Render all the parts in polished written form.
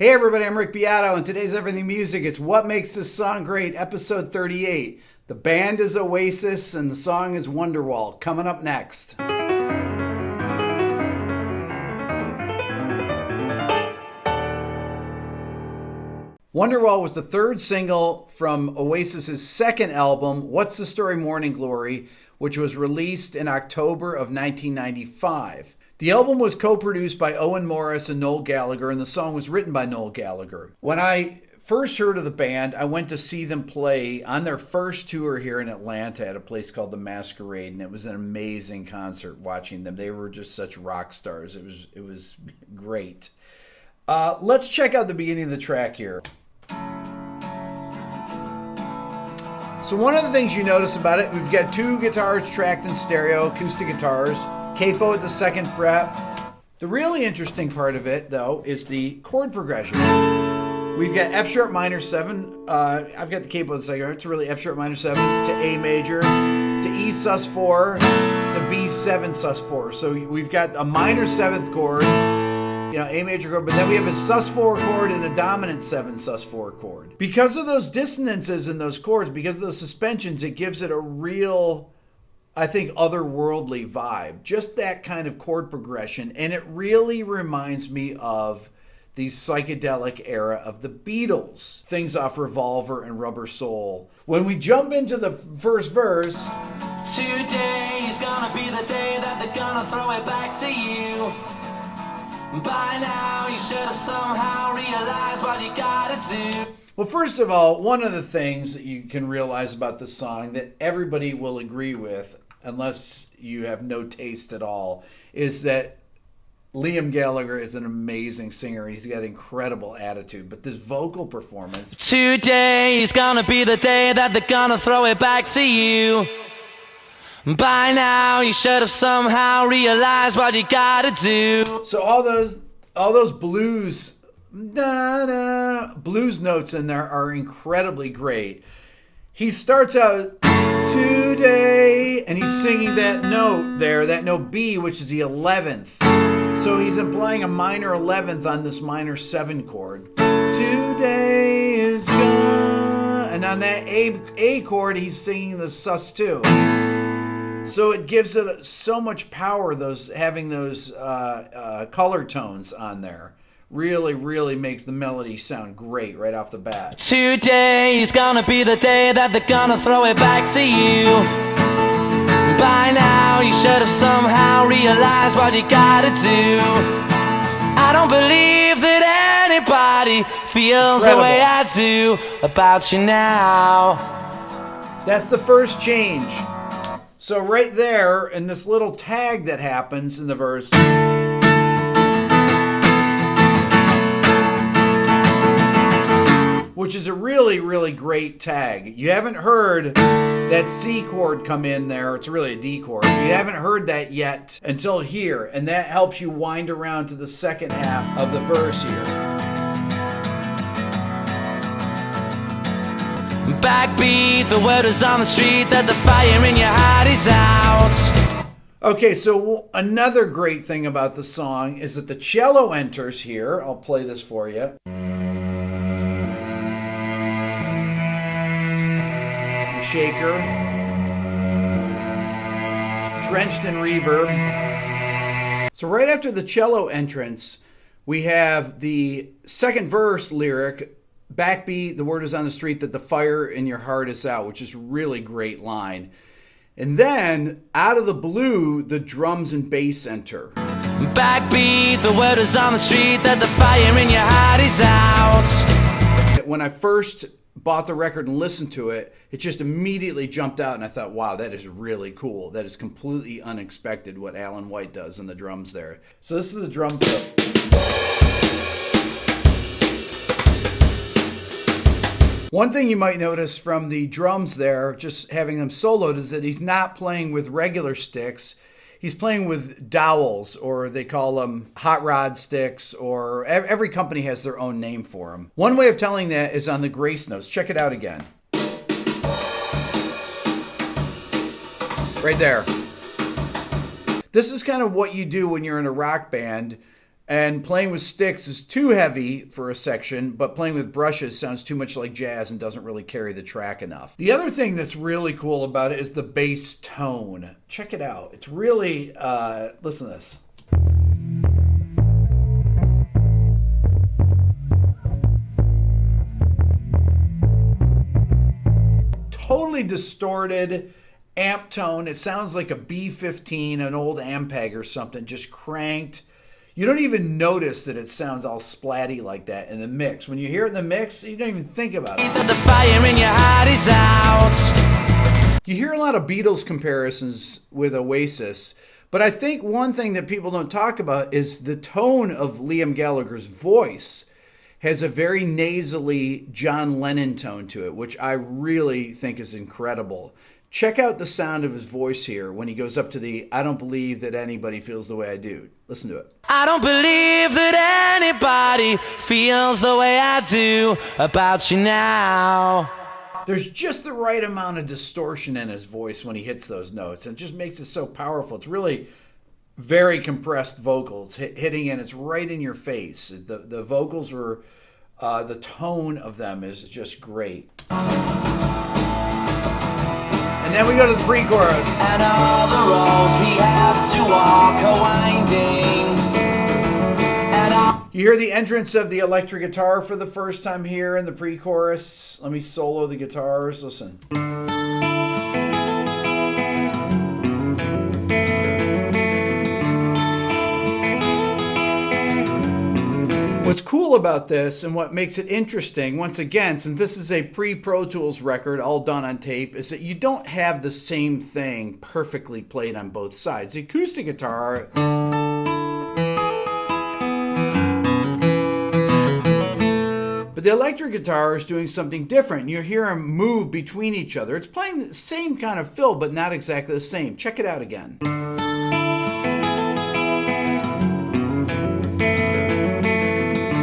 Hey everybody, I'm Rick Beato, and today's Everything Music. It's What Makes This Song Great, episode 38. The band is OASIS, and the song is Wonderwall. Coming up next. Wonderwall was the third single from Oasis's second album, What's the Story Morning Glory, which was released in October of 1995. The album was co-produced by Owen Morris and Noel Gallagher, and the song was written by Noel Gallagher. When I first heard of the band, I went to see them play on their first tour here in Atlanta at a place called The Masquerade, and it was an amazing concert watching them. They were just such rock stars. It was great. Let's check out the beginning of the track here. So one of the things you notice about it, we've got two guitars tracked in stereo, acoustic guitars, capo at the second fret. The really interesting part of it, though, is the chord progression. We've got F sharp minor 7. I've got the capo at the second fret. It's really F sharp minor 7 to A major, to E sus 4, to B7 sus 4. So we've got a minor 7th chord, A major chord, but then we have a sus 4 chord and a dominant 7 sus 4 chord. Because of those dissonances in those chords, because of those suspensions, it gives it a real, I think, otherworldly vibe. Just that kind of chord progression. And it really reminds me of the psychedelic era of the Beatles. Things off Revolver and Rubber Soul. When we jump into the first verse, today is gonna be the day that they're gonna throw it back to you. By now you should have somehow realized what you gotta do. well, first of all, one of the things that you can realize about this song that everybody will agree with, unless you have no taste at all, is that Liam Gallagher is an amazing singer. He's got incredible attitude, but this vocal performance. Today is gonna be the day that they're gonna throw it back to you. By now you should have somehow realized what you gotta do. So all those blues notes in there are incredibly great. He starts out today, and he's singing that note there, that note B, which is the 11th. So he's implying a minor 11th on this minor 7 chord. Today is gone. And on that A chord, he's singing the sus 2. So it gives it so much power, having those color tones on there. Really, really makes the melody sound great right off the bat. Today is gonna be the day that they're gonna throw it back to you. By now you should have somehow realized what you gotta do. I don't believe that anybody feels the way I do about you now. That's the first change. So right there, in this little tag that happens in the verse, which is a really, really great tag. You haven't heard that C chord come in there. It's really a D chord. You haven't heard that yet until here, and that helps you wind around to the second half of the verse here. Backbeat, the word is on the street that the fire in your heart is out. Okay, so another great thing about the song is that the cello enters here. I'll play this for you. Shaker. Drenched in reverb. So right after the cello entrance, we have the second verse lyric, backbeat, the word is on the street that the fire in your heart is out, which is a really great line. And then, out of the blue, the drums and bass enter. Backbeat, the word is on the street that the fire in your heart is out. When I first bought the record and listened to it, it just immediately jumped out, and I thought, wow, that is really cool. That is completely unexpected what Alan White does in the drums there. So this is the drum fill. One thing you might notice from the drums there, just having them soloed, is that he's not playing with regular sticks. He's playing with dowels, or they call them hot rod sticks, or every company has their own name for them. One way of telling that is on the grace notes. Check it out again. Right there. This is kind of what you do when you're in a rock band. And playing with sticks is too heavy for a section, but playing with brushes sounds too much like jazz and doesn't really carry the track enough. The other thing that's really cool about it is the bass tone. Check it out. It's really, listen to this. Totally distorted amp tone. It sounds like a B15, an old Ampeg or something, just cranked. You don't even notice that it sounds all splatty like that in the mix. When you hear it in the mix, you don't even think about it. The fire in your heart is out. You hear a lot of Beatles comparisons with OASIS, but I think one thing that people don't talk about is the tone of Liam Gallagher's voice has a very nasally John Lennon tone to it, which I really think is incredible. Check out the sound of his voice here when he goes up to the I don't believe that anybody feels the way I do. Listen to it. I don't believe that anybody feels the way I do about you now. There's just the right amount of distortion in his voice when he hits those notes. And it just makes it so powerful. It's really very compressed vocals hitting in. It's right in your face. The vocals were, the tone of them is just great. And then we go to the pre-chorus. And all the roads we have to walk are winding. You hear the entrance of the electric guitar for the first time here in the pre-chorus. Let me solo the guitars. Listen. What's cool about this and what makes it interesting, once again, since this is a pre-Pro Tools record, all done on tape, is that you don't have the same thing perfectly played on both sides. The acoustic guitar, but the electric guitar is doing something different. You hear them move between each other. It's playing the same kind of fill, but not exactly the same. Check it out again.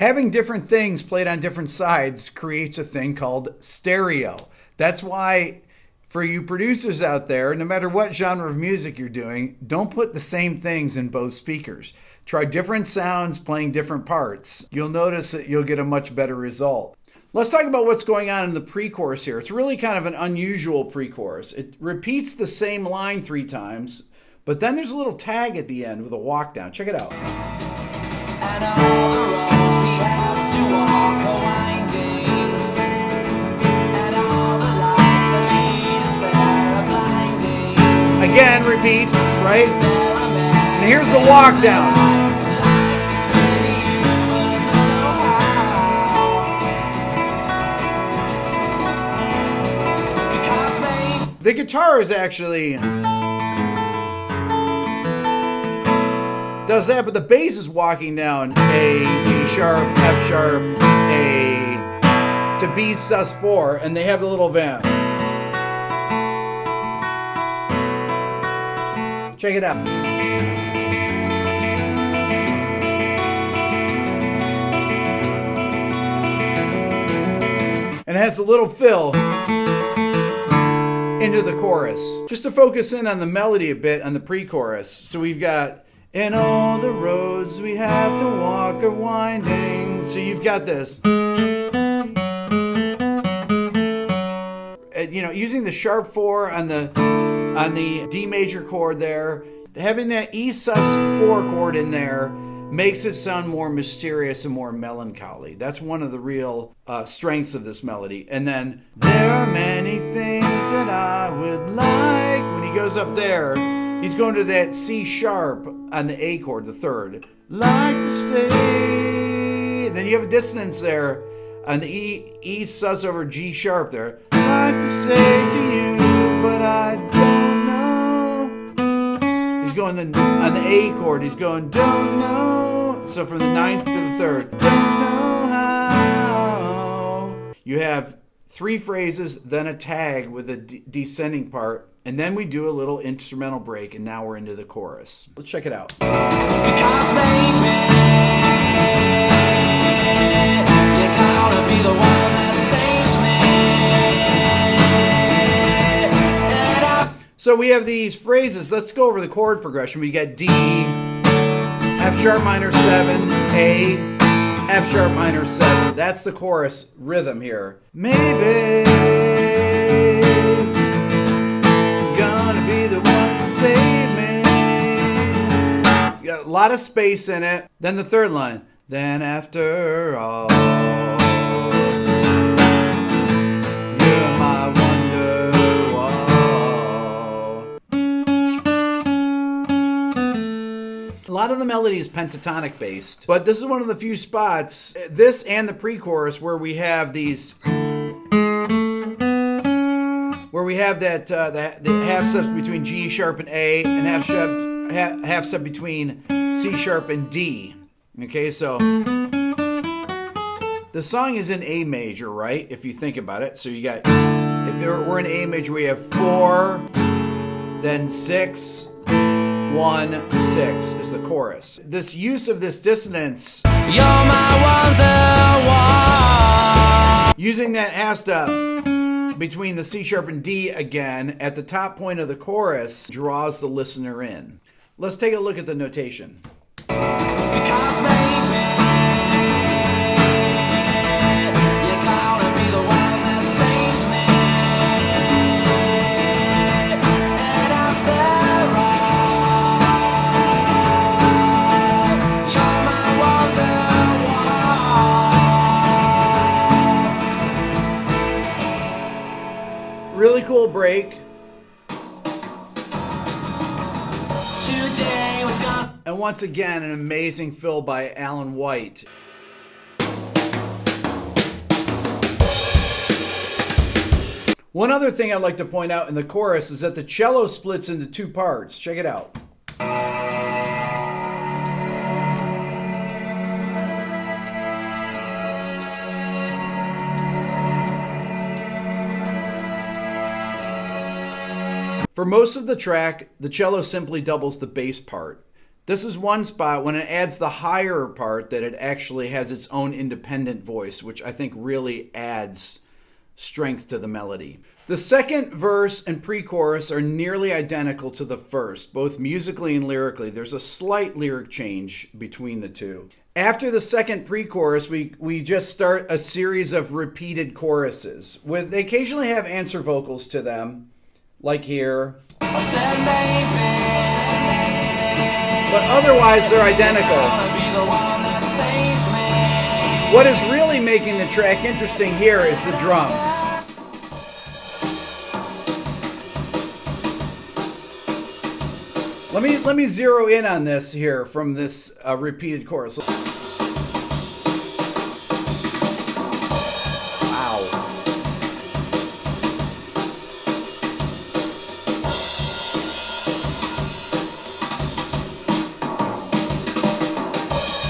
Having different things played on different sides creates a thing called stereo. That's why, for you producers out there, no matter what genre of music you're doing, don't put the same things in both speakers. Try different sounds playing different parts. You'll notice that you'll get a much better result. Let's talk about what's going on in the pre-chorus here. It's really kind of an unusual pre-chorus. It repeats the same line 3 times, but then there's a little tag at the end with a walk down. Check it out. And all the roads we have to walk are winding. And all the lights that lead us there are blinding. Again, repeats, right? And here's the walk down. The guitar is actually does that, but the bass is walking down A, G sharp, F sharp, A to B sus4, and they have the little vamp. Check it out. And it has a little fill into the chorus. Just to focus in on the melody a bit on the pre-chorus. So we've got, and all the roads we have to walk are winding. So you've got this. You know, using the sharp 4 on the D major chord there, having that E sus4 chord in there makes it sound more mysterious and more melancholy. That's one of the real strengths of this melody. And then, there are many things that I would like. When he goes up there, he's going to that C sharp on the A chord, the 3rd. Like to stay. Then you have a dissonance there on the E sus over G sharp there. Like to say to you, but I don't know. He's going on the A chord, he's going, don't know. So from the 9th to the 3rd, don't know how. You have 3 phrases, then a tag with a descending part, and then we do a little instrumental break, and now we're into the chorus. Let's check it out. Because baby, you're gonna be the one that saves me. So we have these phrases. Let's go over the chord progression. We got D, F sharp minor 7, A, F sharp minor 7. That's the chorus rhythm here. Maybe gonna be the one to save me. You got a lot of space in it. Then the third line. Then after all, you're my Wonderwall. A lot of the melody is pentatonic based, but this is one of the few spots, this and the pre-chorus, where we have these, where we have that the half steps between G sharp and A, and half step between C sharp and D. Okay, so the song is in A major, right? If you think about it. So you got, if we're in A major, we have 4, then 6, 1, 6 is the chorus. This use of this dissonance, You're my Wonderwall. using that half step between the C sharp and D again at the top point of the chorus, draws the listener in. Let's take a look at the notation. Because baby, you're gonna be the one that saves me. And after all, you're my Wonderwall. Really cool break. Today was gonna. And once again, an amazing fill by Alan White. One other thing I'd like to point out in the chorus is that the cello splits into 2 parts. Check it out. For most of the track, the cello simply doubles the bass part. This is one spot when it adds the higher part that it actually has its own independent voice, which I think really adds strength to the melody. The second verse and pre-chorus are nearly identical to the first, both musically and lyrically. There's a slight lyric change between the two. After the second pre-chorus, we just start a series of repeated choruses. They occasionally have answer vocals to them, like here. I said maybe, But otherwise, they're identical. gonna be the one that saves me. What is really making the track interesting here is the drums. Let me zero in on this here from this repeated chorus. Wow.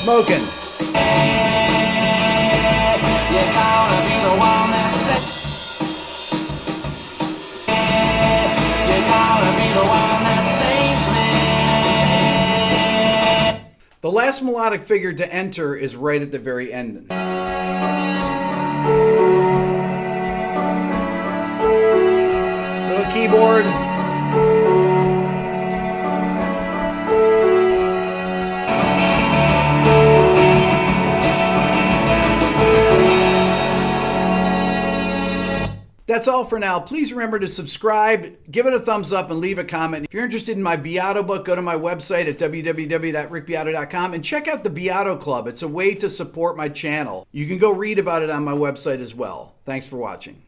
Smoking. You're gonna be the one that saves me. You're gonna be the one that saves me. The last melodic figure to enter is right at the very end. So a keyboard. That's all for now. Please remember to subscribe, give it a thumbs up, and leave a comment. If you're interested in my Beato book, go to my website at www.rickbeato.com and check out the Beato Club. It's a way to support my channel. You can go read about it on my website as well. Thanks for watching.